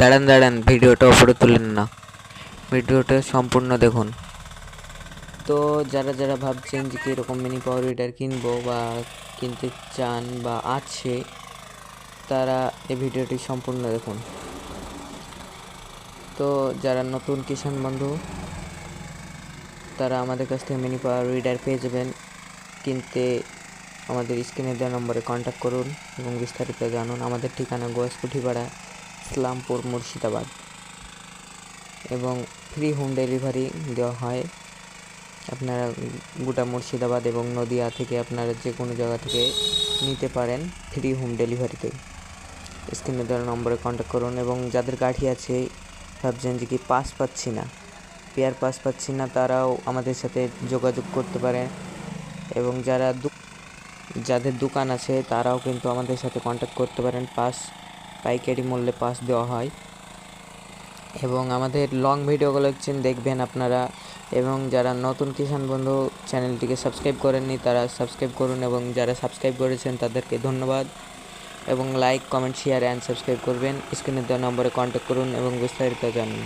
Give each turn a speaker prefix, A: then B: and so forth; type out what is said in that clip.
A: দাঁড়ান দাঁড়ান, ভিডিওটা ওপরে তুলেন না, ভিডিওটা সম্পূর্ণ দেখুন। তো যারা যারা ভাবছেন যে কীরকম মিনি পাওয়ার উইডার কিনবো বা কিনতে চান বা আছে, তারা এই ভিডিওটি সম্পূর্ণ দেখুন। তো যারা নতুন কিষাণ বন্ধু, তারা আমাদের কাছ থেকে মিনি পাওয়ার উইডার পেয়ে যাবেন। কিনতে আমাদের স্ক্রিনে দেওয়া নম্বরে কন্ট্যাক্ট করুন এবং বিস্তারিত জানুন। আমাদের ঠিকানা গোয়াসকুঠিপাড়া, ইসলামপুর, মুর্শিদাবাদ, এবং ফ্রি হোম ডেলিভারি দেওয়া হয়। আপনারা গোটা মুর্শিদাবাদ এবং নদিয়া থেকে আপনারা যে কোনো জায়গা থেকে নিতে পারেন ফ্রি হোম ডেলিভারিতে। স্ক্রিনে দেওয়া নম্বরে কন্ট্যাক্ট করুন। এবং যাদের গাড়ি আছে, ভাবছেন যে কি পাস পাচ্ছি না, পেয়ার পাস পাচ্ছি না, তারাও আমাদের সাথে যোগাযোগ করতে পারেন। এবং যাদের দোকান আছে তারাও কিন্তু আমাদের সাথে কন্ট্যাক্ট করতে পারেন। পাস পাইকারি মূল্যে পাস দেওয়া হয়। এবং আমাদের লং ভিডিও কালেকশন দেখবেন আপনারা। এবং যারা নতুন কিষাণ বন্ধু চ্যানেলটিকে সাবস্ক্রাইব করেননি, তারা সাবস্ক্রাইব করুন। এবং যারা সাবস্ক্রাইব করেছেন তাদেরকে ধন্যবাদ। এবং like, comment, share and subscribe করবেন। স্ক্রিনে দেওয়া নম্বরে কন্ট্যাক্ট করুন এবং বিস্তারিত জানুন।